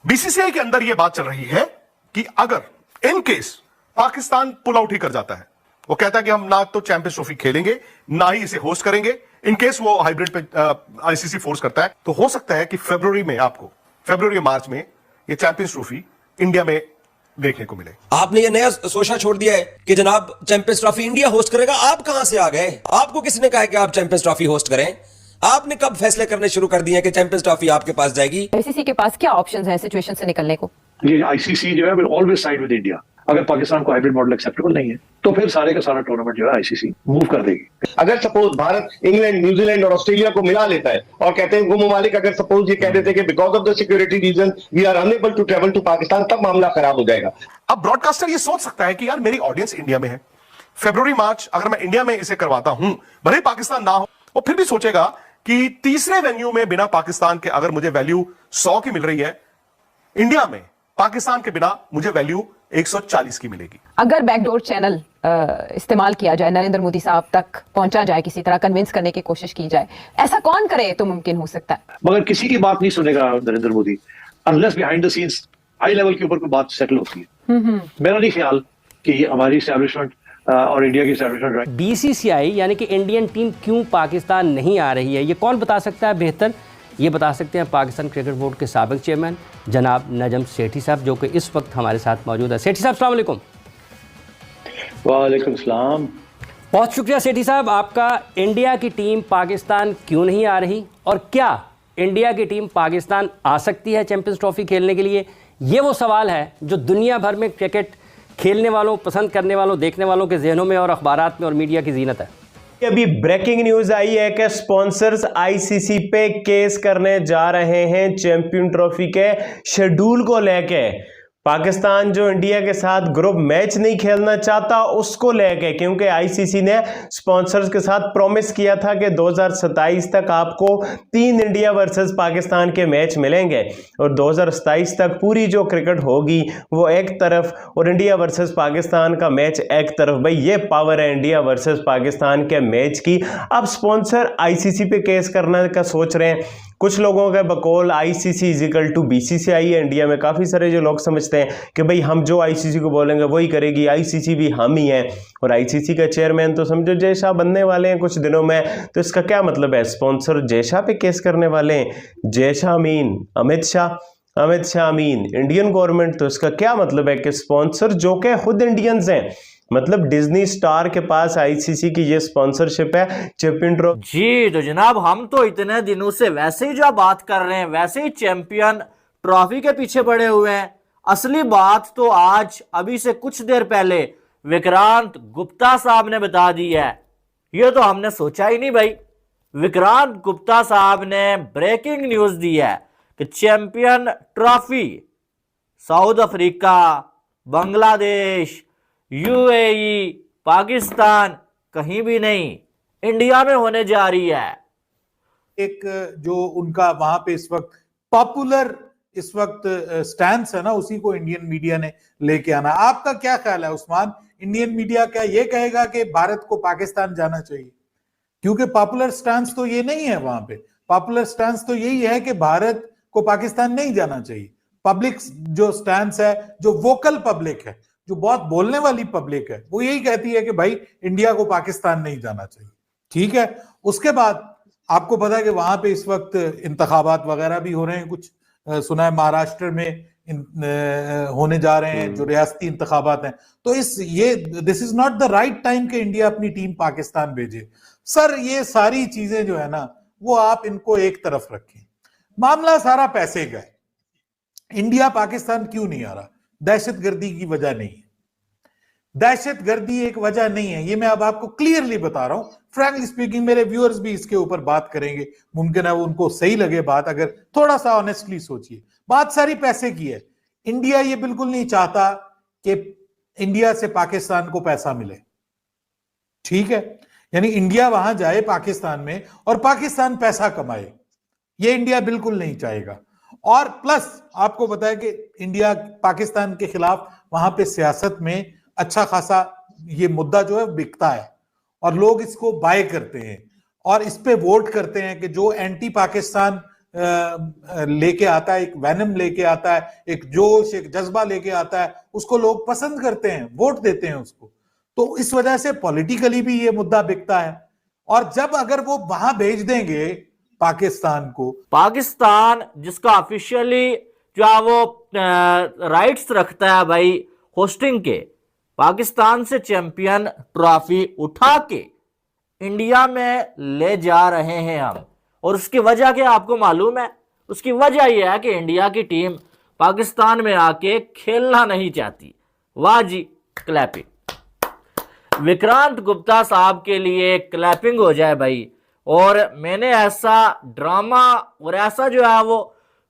BCCI के अंदर यह बात चल रही है कि अगर in case Pakistan pull out ही कर जाता है, वो कहता है कि हम ना तो चैंपियंस ट्रॉफी खेलेंगे ना ही इसे होस्ट करेंगे, इन केस वो हाइब्रिड पे आईसीसी फोर्स करता है, तो हो सकता है कि फरवरी या मार्च में ये चैंपियंस ट्रॉफी इंडिया में देखने को मिले। आपने ये नया सोचना छोड़ दिया है कि जनाब चैंपियंस ट्रॉफी इंडिया होस्ट करेगा। आप कहां से आ गए? आपको किसने कहा कि आप चैंपियंस ट्रॉफी होस्ट करें? आपने कब फैसले करने शुरू कर दिए कि चैंपियंस ट्रॉफी आपके पास जाएगी? आईसीसी के पास क्या ऑप्शंस हैं सिचुएशन से निकलने को? ये आईसीसी जो है will always side with India. अगर पाकिस्तान को हाइब्रिड मॉडल एक्सेप्टेबल नहीं है तो फिर सारे का सारा टूर्नामेंट जो है आईसीसी मूव कर देगी। अगर सपोज भारत इंग्लैंड, न्यूजीलैंड और ऑस्ट्रेलिया को मिला लेता है और कहते हैं वो ममालिक अगर सपोज ये कह देते हैं कि because of the security reason we are unable to travel to Pakistan, तब मामला खराब हो जाएगा। अब ब्रॉडकास्टर ये सोच सकता है कि यार मेरी ऑडियंस इंडिया में है, फरवरी मार्च अगर मैं इंडिया में इसे करवाता हूं, भले ही पाकिस्तान ना हो, वो फिर भी सोचेगा कि तीसरे वेन्यू में बिना पाकिस्तान के अगर मुझे वैल्यू 100 की मिल रही है, इंडिया में पाकिस्तान के बिना मुझे वैल्यू 140 की मिलेगी। अगर बैकडोर चैनल इस्तेमाल किया जाए, नरेंद्र मोदी साहब तक पहुंचा जाए, किसी तरह कन्विंस करने की कोशिश की जाए, ऐसा कौन करे तो मुमकिन हो सकता है? मगर किसी की बात नहीं सुनेगा Narendra Modi unless behind the scenes high level के ऊपर कोई बात सेटल होती है। मेरा नहीं ख्याल कि हमारी एस्टैब्लिशमेंट और इंडिया की एस्टैब्लिशमेंट बीसीसीआई यानी कि इंडियन टीम क्यों पाकिस्तान नहीं आ रही है, ये कौन बता सकता है बेहतर? ये बता सकते हैं पाकिस्तान क्रिकेट बोर्ड के साबिक चेयरमैन जनाब नजम सेठी साहब, जो कि इस वक्त हमारे साथ मौजूद है। सेठी साहब अस्सलाम वालेकुम। वालेकुम सलाम। बहुत शुक्रिया सेठी साहब आपका। इंडिया की टीम पाकिस्तान क्यों नहीं आ रही और क्या इंडिया की टीम पाकिस्तान आ सकती है चैंपियंस ट्रॉफी खेलने के लिए? ये वो सवाल है जो दुनिया भर में क्रिकेट खेलने वालों, पसंद करने वालों, देखने वालों के जहनों में और अखबारात में और मीडिया की जीनत है। अभी ब्रेकिंग न्यूज आई है कि स्पॉन्सर्स आईसीसी पे केस करने जा रहे हैं चैंपियन ट्रॉफी के शेड्यूल को लेके। पाकिस्तान जो इंडिया के साथ ग्रुप मैच नहीं खेलना चाहता उसको लेके, क्योंकि आईसीसी ने स्पॉन्सर्स के साथ प्रॉमिस किया था कि 2027 तक आपको 3 इंडिया वर्सेस पाकिस्तान के मैच मिलेंगे और 2027 तक पूरी जो क्रिकेट होगी वो एक तरफ और इंडिया वर्सेस पाकिस्तान का मैच एक तरफ। भाई ये पावर है इंडिया वर्सेस पाकिस्तान के मैच की। अब स्पॉन्सर आईसीसी पे केस करने का सोच रहे हैं। कुछ लोगों के बकौल ICC is equal to BCCI है। इंडिया में काफ़ी सारे जो लोग समझते हैं कि भाई हम जो आईसीसी को बोलेंगे वही करेगी, आईसीसी भी हम ही हैं और आईसीसी का चेयरमैन तो समझो जय शाह बनने वाले हैं कुछ दिनों में। तो इसका क्या मतलब है? स्पॉन्सर जय शाह पे केस करने वाले हैं। Jay Shah mean Amit Shah, Amit Shah mean Indian government. तो इसका क्या मतलब है कि स्पॉन्सर जो कि खुद इंडियंस हैं, मतलब डिज्नी स्टार के पास आईसीसी की ये स्पॉन्सरशिप है चैंपियन ट्रॉफी जी। तो जनाब हम तो इतने दिनों से वैसे ही जो बात कर रहे हैं वैसे ही चैंपियन ट्रॉफी के पीछे पड़े हुए हैं। असली बात तो आज अभी से कुछ देर पहले विक्रांत गुप्ता साहब ने बता दी है। ये तो हमने सोचा ही नहीं भाई। विक्रांत गुप्ता साहब ने ब्रेकिंग न्यूज दी है कि champion trophy south Africa, Bangladesh, UAE, Pakistan कहीं भी नहीं, इंडिया में होने जा रही है। एक जो उनका वहां पे इस वक्त पॉपुलर इस वक्त स्टैंस है ना, उसी को इंडियन मीडिया ने लेके आना। आपका क्या ख्याल है उस्मान? इंडियन मीडिया क्या ये कहेगा कि भारत को पाकिस्तान जाना चाहिए? क्योंकि पॉपुलर स्टैंस तो ये नहीं है वहां पे। पॉपुलर स्टैंस तो यही है कि भारत को पाकिस्तान नहीं जाना चाहिए। पब्लिक जो स्टैंस है, जो वोकल पब्लिक है, जो बहुत बोलने वाली पब्लिक है, वो यही कहती है कि भाई इंडिया को पाकिस्तान नहीं जाना चाहिए। ठीक है, उसके बाद आपको पता है कि वहां पे इस वक्त इंतखाबात वगैरह भी हो रहे हैं। कुछ सुना है महाराष्ट्र में होने जा रहे हैं जो रियासती इंतखाबात हैं। तो this is not the right time कि इंडिया अपनी टीम पाकिस्तान भेजे। सर ये सारी चीजें जो है ना वो आप इनको एक तरफ रखें। मामला सारा पैसे का है। इंडिया पाकिस्तान क्यों नहीं आ रहा? दहशतगर्दी की वजह नहीं है। दहशतगर्दी एक वजह नहीं है, ये मैं अब आपको क्लियरली बता रहा हूं। फ्रैंकली स्पीकिंग मेरे व्यूअर्स भी इसके ऊपर बात करेंगे, मुमकिन है वो उनको सही लगे बात, अगर थोड़ा सा ऑनेस्टली सोचिए। बात सारी पैसे की है। इंडिया ये बिल्कुल नहीं चाहता कि इंडिया से पाकिस्तान को पैसा मिले। ठीक है, यानी इंडिया वहां जाए पाकिस्तान में और पाकिस्तान पैसा कमाए, ये इंडिया बिल्कुल नहीं चाहेगा। और प्लस आपको पता है कि इंडिया पाकिस्तान के खिलाफ वहां पे सियासत में अच्छा खासा ये मुद्दा जो है बिकता है और लोग इसको बाय करते हैं और इस पे वोट करते हैं कि जो एंटी पाकिस्तान लेके आता है, एक वैनम लेके आता है, एक जोश, एक जज्बा लेके आता है, उसको लोग पसंद करते हैं, वोट देते हैं उसको। तो इस वजह से पॉलिटिकली भी ये मुद्दा बिकता है। और जब अगर वो वहां भेज देंगे पाकिस्तान को, पाकिस्तान जिसका ऑफिशियली जो है वो राइट्स रखता है भाई होस्टिंग के, पाकिस्तान से चैंपियन ट्रॉफी उठा के इंडिया में ले जा रहे हैं हम। और उसकी वजह क्या आपको मालूम है? उसकी वजह यह है कि इंडिया की टीम पाकिस्तान में आके खेलना नहीं चाहती। वाह जी, क्लैपिंग। विक्रांत गुप्ता साहब के लिए क्लैपिंग हो जाए भाई। और मैंने ऐसा ड्रामा और ऐसा जो है वो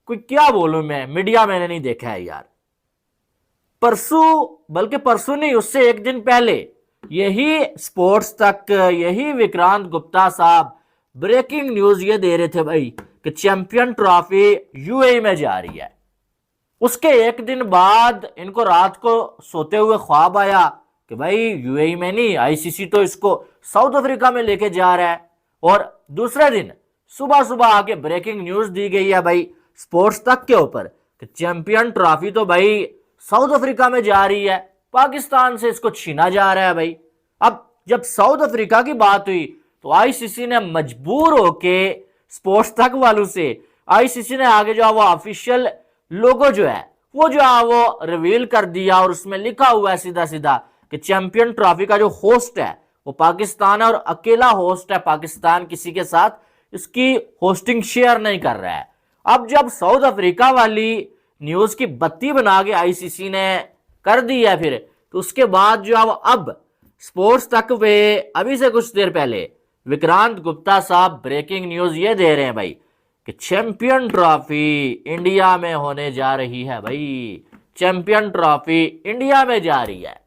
कोई क्या बोलूं मैं, मीडिया मैंने नहीं देखा है यार। परसों, बल्कि परसों नहीं, उससे एक दिन पहले यही स्पोर्ट्स तक, यही विक्रांत गुप्ता साहब ब्रेकिंग न्यूज ये दे रहे थे भाई कि चैंपियन ट्रॉफी यूएई में जा रही है। उसके एक दिन बाद इनको रात को सोते हुए ख्वाब आया कि भाई यूएई में नहीं, आईसीसी तो इसको साउथ अफ्रीका में लेके जा रहा है। और दूसरे दिन सुबह सुबह आके ब्रेकिंग न्यूज दी गई है भाई स्पोर्ट्स तक के ऊपर कि चैंपियन ट्रॉफी तो भाई साउथ अफ्रीका में जा रही है, पाकिस्तान से इसको छीना जा रहा है भाई। अब जब साउथ अफ्रीका की बात हुई तो आईसीसी ने मजबूर होके स्पोर्ट्स तक वालों से, आईसीसी ने आगे जो है वो ऑफिशियल लोगो जो है वो रिवील कर दिया। और उसमें लिखा हुआ है सीधा सीधा कि चैंपियन ट्रॉफी का जो होस्ट है वो पाकिस्तान है और अकेला होस्ट है पाकिस्तान, किसी के साथ इसकी होस्टिंग शेयर नहीं कर रहा है। अब जब साउथ अफ्रीका वाली न्यूज की बत्ती बना के आईसीसी ने कर दी है फिर, तो उसके बाद जो है वो अब स्पोर्ट्स तक पे अभी से कुछ देर पहले विक्रांत गुप्ता साहब ब्रेकिंग न्यूज ये दे रहे हैं भाई कि चैंपियन ट्रॉफी इंडिया में होने जा रही है भाई, चैंपियन ट्रॉफी इंडिया में जा रही है।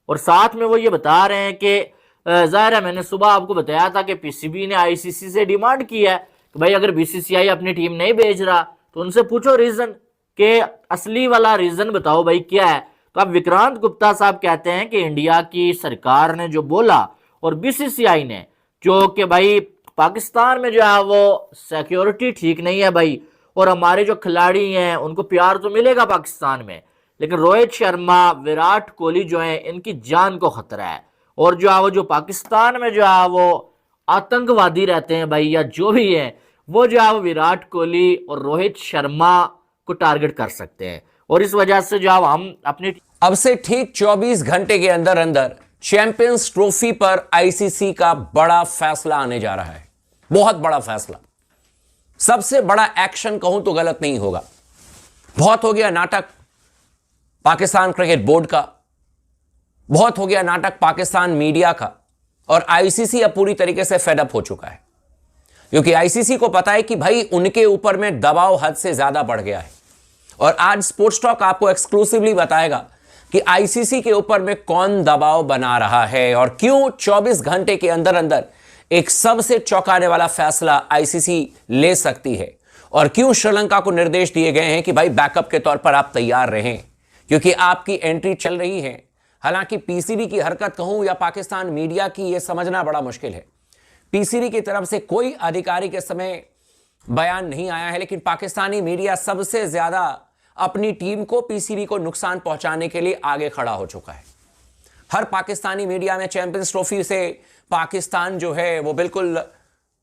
और साथ में वो ये बता रहे हैं कि जाहिर है, मैंने सुबह आपको बताया था कि पीसीबी ने आईसीसी से डिमांड की है कि भाई अगर बीसीसीआई अपनी टीम नहीं भेज रहा तो उनसे पूछो रीजन, के असली वाला रीजन बताओ भाई क्या है। तो अब विक्रांत गुप्ता साहब कहते हैं कि इंडिया की सरकार ने जो बोला और बीसीसीआई ने जो कि भाई पाकिस्तान में जो है वो सिक्योरिटी ठीक नहीं है भाई, और हमारे जो खिलाड़ी हैं उनको प्यार तो मिलेगा पाकिस्तान में, लेकिन रोहित शर्मा, विराट कोहली जो है इनकी जान को खतरा है। और जो है वो जो पाकिस्तान में जो है वो आतंकवादी रहते हैं भाई या जो भी है, वो जो है वो विराट कोहली और रोहित शर्मा को टारगेट कर सकते हैं। और इस वजह से जो हम अपनी अब से ठीक 24 घंटे के अंदर अंदर चैंपियंस ट्रॉफी पर आईसीसी का बड़ा फैसला आने जा रहा है। बहुत बड़ा फैसला, सबसे बड़ा एक्शन कहूं तो गलत नहीं होगा। बहुत हो गया नाटक पाकिस्तान क्रिकेट बोर्ड का, बहुत हो गया नाटक पाकिस्तान मीडिया का, और आईसीसी अब पूरी तरीके से फेडअप हो चुका है, क्योंकि आईसीसी को पता है कि भाई उनके ऊपर में दबाव हद से ज्यादा बढ़ गया है। और आज स्पोर्ट्स टॉक आपको एक्सक्लूसिवली बताएगा कि आईसीसी के ऊपर में कौन दबाव बना रहा है और क्यों 24 घंटे के अंदर अंदर एक सबसे चौंकाने वाला फैसला आईसीसी ले सकती है, और क्यों श्रीलंका को निर्देश दिए गए हैं कि भाई बैकअप के तौर पर आप तैयार रहें, क्योंकि आपकी एंट्री चल रही है। हालांकि पीसीबी की हरकत कहूं या पाकिस्तान मीडिया की, यह समझना बड़ा मुश्किल है। पीसीबी की तरफ से कोई आधिकारिक इस समय बयान नहीं आया है, लेकिन पाकिस्तानी मीडिया सबसे ज्यादा अपनी टीम को, पीसीबी को नुकसान पहुंचाने के लिए आगे खड़ा हो चुका है। हर पाकिस्तानी मीडिया में चैंपियंस ट्रॉफी से पाकिस्तान जो है वो बिल्कुल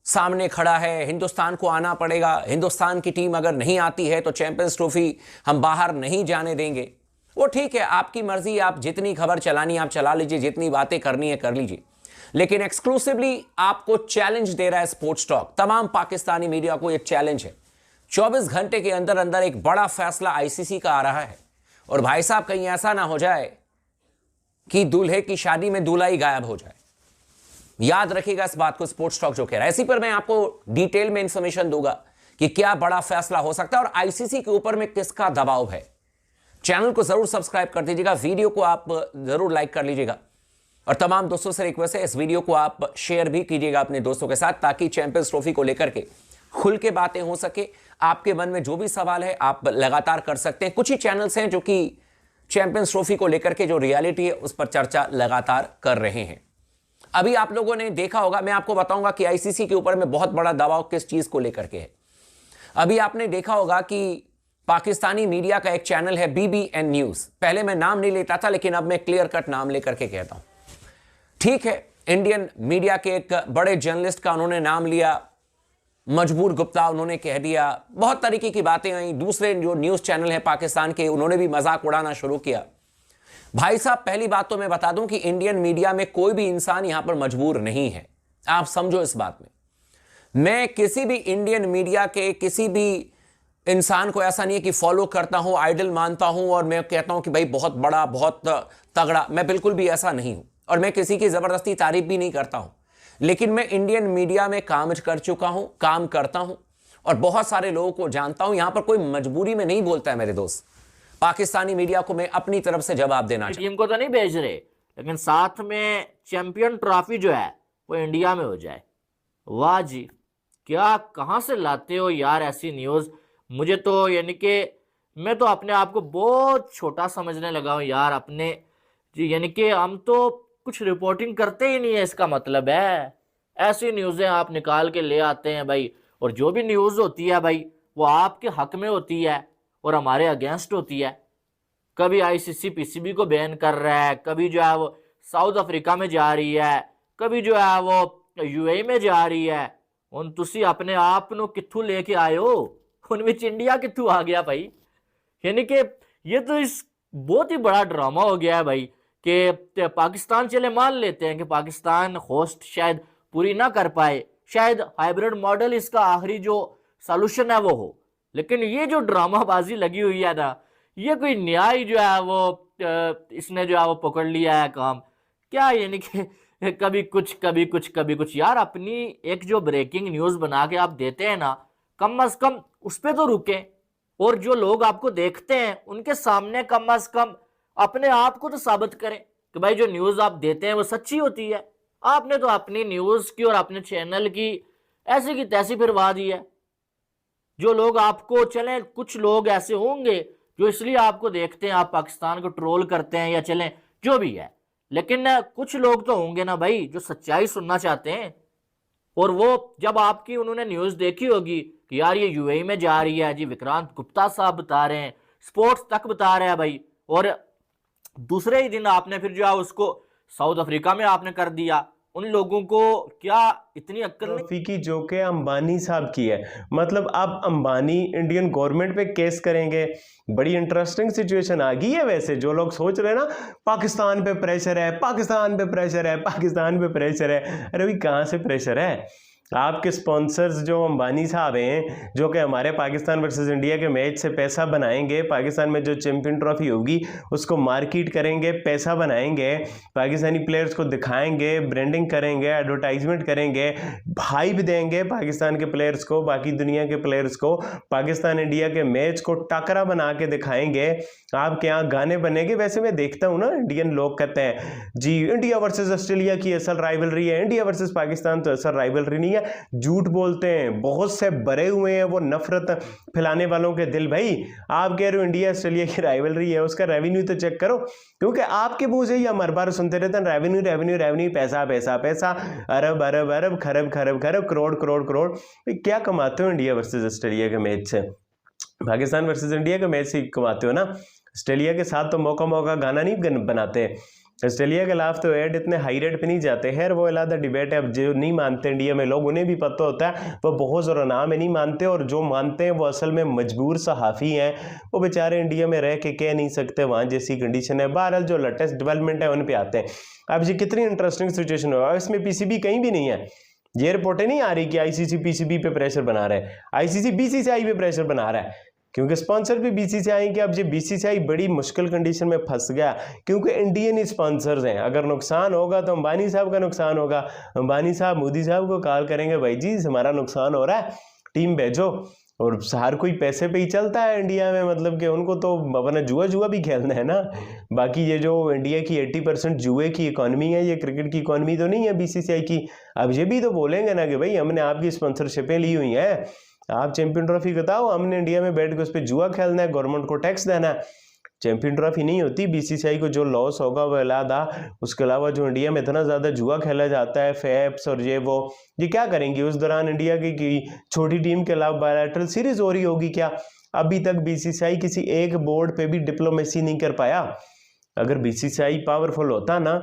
सामने खड़ा है, हिंदुस्तान को आना पड़ेगा, हिंदुस्तान की टीम अगर नहीं आती है तो चैंपियंस ट्रॉफी हम बाहर नहीं जाने देंगे। वो ठीक है, आपकी मर्जी, आप जितनी खबर चलानी आप चला लीजिए, जितनी बातें करनी है कर लीजिए, लेकिन एक्सक्लूसिवली आपको चैलेंज दे रहा है स्पोर्ट्स टॉक। तमाम पाकिस्तानी मीडिया को यह चैलेंज है, 24 घंटे के अंदर अंदर एक बड़ा फैसला आईसीसी का आ रहा है। और भाई साहब कहीं ऐसा ना हो जाए कि दूल्हे की शादी में दूल्हा ही गायब हो जाए। याद रखिएगा इस बात को, स्पोर्ट्स टॉक जो कह रहा है। इसी पर मैं आपको डिटेल में इंफॉर्मेशन दूंगा कि क्या बड़ा फैसला हो सकता है और आईसीसी के ऊपर में किसका दबाव है। चैनल को जरूर सब्सक्राइब कर दीजिएगा, वीडियो को आप जरूर लाइक कर लीजिएगा, और तमाम दोस्तों से रिक्वेस्ट है इस वीडियो को आप शेयर भी कीजिएगा अपने दोस्तों के साथ, ताकि चैंपियंस ट्रॉफी को लेकर के खुल के बातें हो सके। आपके मन में जो भी सवाल है आप लगातार कर सकते हैं। कुछ ही चैनल्स हैं जो कि चैंपियंस ट्रॉफी को लेकर के जो रियलिटी है उस पर चर्चा लगातार कर रहे हैं। अभी आप लोगों ने देखा होगा, मैं आपको बताऊंगा कि आईसीसी के ऊपर में बहुत बड़ा दबाव किस चीज को लेकर के है। अभी आपने देखा होगा कि पाकिस्तानी मीडिया का एक चैनल है BBN न्यूज, पहले मैं नाम नहीं लेता था लेकिन अब मैं क्लियर कट नाम लेकर के कहता हूं। ठीक है, इंडियन मीडिया के एक बड़े जर्नलिस्ट का उन्होंने नाम लिया, मजबूर गुप्ता उन्होंने कह दिया, बहुत तरीके की बातें आई। दूसरे जो न्यूज चैनल है पाकिस्तान के, उन्होंने भी मजाक उड़ाना शुरू किया। भाई साहब, पहली बात तो मैं बता दूं कि इंडियन मीडिया में कोई भी इंसान यहां पर मजबूर नहीं है, आप समझो इस बात में। मैं किसी भी इंडियन मीडिया के किसी भी इंसान को ऐसा नहीं है कि फॉलो करता हूं, आइडल मानता हूं और मैं कहता हूं कि भाई बहुत बड़ा, बहुत तगड़ा, मैं बिल्कुल भी ऐसा नहीं हूं और मैं किसी की जबरदस्ती तारीफ भी नहीं करता हूं। लेकिन मैं इंडियन मीडिया में काम कर चुका हूं, काम करता हूं और बहुत सारे लोगों को जानता हूं। यहां पर कोई मजबूरी में नहीं बोलता है मेरे दोस्त। पाकिस्तानी मीडिया को मैं अपनी तरफ से जवाब देना टीम को तो नहीं भेज रहे, लेकिन साथ में चैंपियन ट्रॉफी जो है वो इंडिया में हो जाए। वाह जी, क्या कहां से लाते हो यार ऐसी न्यूज। मुझे तो यानी कि मैं तो अपने आप को बहुत छोटा समझने लगा हूं यार अपने जी, यानी कि हम तो कुछ रिपोर्टिंग करते ही नहीं है, इसका मतलब है ऐसी न्यूज़ें आप निकाल के ले आते हैं भाई। और जो भी न्यूज़ होती है भाई वो आपके हक में होती है और हमारे अगेंस्ट होती है। कभी ICC PCB को बैन कर रहा है, कभी जो है वो साउथ अफ्रीका में जा रही है, कभी जो है वो UAE में जा रही है। उन तुसी अपने आप ਨੂੰ कित्थू लेके आए हो, उन विच इंडिया कित्थू आ गया भाई। यानी कि ये तो इस बहुत ही बड़ा ड्रामा हो गया है भाई कि पाकिस्तान, चले मान लेते हैं कि पाकिस्तान होस्ट शायद पूरी ना कर पाए, शायद हाइब्रिड मॉडल इसका आखिरी जो सॉल्यूशन है वो हो, लेकिन ये जो ड्रामाबाजी लगी हुई है ना, ये कोई न्याय जो है वो इसने जो है वो पकड़ लिया है काम क्या। यानी कि कभी कुछ कभी कुछ कभी कुछ। यार अपनी एक जो ब्रेकिंग न्यूज बना के आप देते हैं ना, कम अज कम उस पर तो रुके और जो लोग आपको देखते हैं उनके सामने कम अज कम अपने आप को तो साबित करें कि भाई जो न्यूज आप देते हैं वो सच्ची होती है। आपने तो अपनी न्यूज की और अपने चैनल की ऐसी की तैसी फिरवा दी है। जो लोग आपको, चलें कुछ लोग ऐसे होंगे जो इसलिए आपको देखते हैं, आप पाकिस्तान को ट्रोल करते हैं या चलें जो भी है, लेकिन कुछ लोग तो होंगे ना भाई जो सच्चाई सुनना चाहते हैं। और वो जब आपकी उन्होंने न्यूज देखी होगी कि यार ये UAE में जा रही है जी, विक्रांत गुप्ता साहब बता रहे हैं, स्पोर्ट्स तक बता रहे हैं भाई, और दूसरे ही दिन आपने फिर जो है उसको साउथ अफ्रीका में आपने कर दिया। उन लोगों को क्या इतनी अक्ल ट्रॉफी की जो कि अंबानी साहब की है, मतलब अब अंबानी इंडियन गवर्नमेंट पे केस करेंगे। बड़ी इंटरेस्टिंग सिचुएशन आ गई है। वैसे जो लोग सोच रहे हैं ना पाकिस्तान पे प्रेशर है, पाकिस्तान पे प्रेशर है, पाकिस्तान पे प्रेशर है, अरे भाई कहाँ से प्रेशर है। आपके स्पॉन्सर्स जो अंबानी साहब हैं, जो कि हमारे पाकिस्तान वर्सेस इंडिया के मैच से पैसा बनाएंगे, पाकिस्तान में जो चैंपियन ट्रॉफी होगी उसको मार्केट करेंगे, पैसा बनाएंगे, पाकिस्तानी प्लेयर्स को दिखाएंगे, ब्रांडिंग करेंगे, एडवर्टाइजमेंट करेंगे, हाइप देंगे पाकिस्तान के प्लेयर्स को, बाकी दुनिया के प्लेयर्स को, पाकिस्तान इंडिया के मैच को टकरा बना के दिखाएंगे। आपके यहाँ गाने बनेंगे। वैसे मैं देखता हूँ ना, इंडियन लोग कहते हैं जी इंडिया वर्सेस ऑस्ट्रेलिया की असल राइवलरी है, इंडिया वर्सेस पाकिस्तान तो असल राइवलरी नहीं है। झूठ बोलते हैं, बहुत से भरे हुए हैं वो नफरत फैलाने वालों के दिल। भाई आप कह रहे हो इंडिया ऑस्ट्रेलिया की राइवलरी है, उसका रेवेन्यू तो चेक करो, क्योंकि आपके मुंह से ही हम हर बार सुनते रहते हैं रेवेन्यू रेवेन्यू रेवेन्यू, पैसा पैसा पैसा, अरब अरब अरब, खरब खरब खरब, करोड़ करोड़ करोड़। क्या कमाते हो इंडिया वर्सेस ऑस्ट्रेलिया के मैच से? पाकिस्तान वर्सेस इंडिया के मैच से कमाते हो ना। ऑस्ट्रेलिया के साथ तो मौका मौका गाना नहीं बनाते। ऑस्ट्रेलिया के खिलाफ तो एड इतने हाई रेट पे नहीं जाते। खैर वो अलग डिबेट है। अब जो नहीं मानते इंडिया में लोग, उन्हें भी पता होता है वो बहुत ज़रा नाम है नहीं मानते, और जो मानते हैं वो असल में मजबूर सहाफ़ी हैं। वो बेचारे इंडिया में रह के कह नहीं सकते, वहाँ जैसी कंडीशन है। बहरहाल जो लेटेस्ट डेवलपमेंट है उन पे आते हैं। अब ये कितनी इंटरेस्टिंग सिचुएशन हो, इसमें PCB कहीं भी नहीं है। ये रिपोर्टें नहीं आ रही कि ICC PCB पे प्रेशर बना रहा है, ICC BCCI पे प्रेशर बना रहा है, क्योंकि स्पॉन्सर भी BCCI के। अब ये BCCI बड़ी मुश्किल कंडीशन में फंस गया, क्योंकि इंडियन ही स्पॉन्सर्स हैं। अगर नुकसान होगा तो अंबानी साहब का नुकसान होगा। अंबानी साहब मोदी साहब को कॉल करेंगे, भाई जी हमारा नुकसान हो रहा है, टीम भेजो। और हर कोई पैसे पे ही चलता है इंडिया में, मतलब कि उनको तो अपना जुआ भी खेलना है ना। बाकी ये जो इंडिया की 80% जुए की इकॉनमी है, ये क्रिकेट की इकॉनमी तो नहीं है BCCI की। अब ये भी तो बोलेंगे ना कि भाई हमने आपकी स्पॉन्सरशिपें ली हुई हैं, आप चैंपियन ट्रॉफी बताओ, हमने इंडिया में बैठ के उस पर जुआ खेलना है, गवर्नमेंट को टैक्स देना है। चैंपियन ट्रॉफी नहीं होती। बीसीसीआई को जो लॉस होगा वो अलग, उसके अलावा जो इंडिया में इतना ज़्यादा जुआ खेला जाता है, फैप्स और ये क्या करेंगे उस दौरान? इंडिया की छोटी टीम के अलावा बायलैटरल सीरीज हो रही होगी क्या? अभी तक बीसीसीआई किसी एक बोर्ड पे भी डिप्लोमेसी नहीं कर पाया। अगर बीसीसीआई पावरफुल होता ना,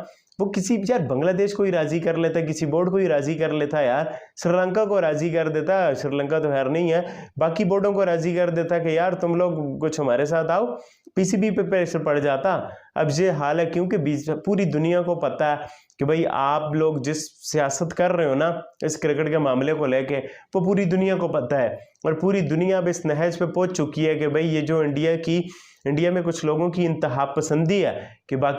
वो किसी यार बांग्लादेश को ही राजी कर लेता, किसी बोर्ड को ही राजी कर लेता यार, श्रीलंका को राजी कर देता, श्रीलंका तो खैर नहीं है, बाकी बोर्डों को राजी कर देता कि यार तुम लोग कुछ हमारे साथ आओ, पीसीबी पे प्रेशर पड़ जाता। अब ये हाल है क्योंकि पूरी दुनिया को पता है कि भाई आप लोग जिस सियासत कर रहे हो ना इस क्रिकेट के मामले को लेके, वो पूरी दुनिया को पता है, और पूरी दुनिया अब इस नहज पे पहुंच चुकी है कि भाई ये जो इंडिया में कुछ लोगों की इंतहा पसंदी है कि बाकी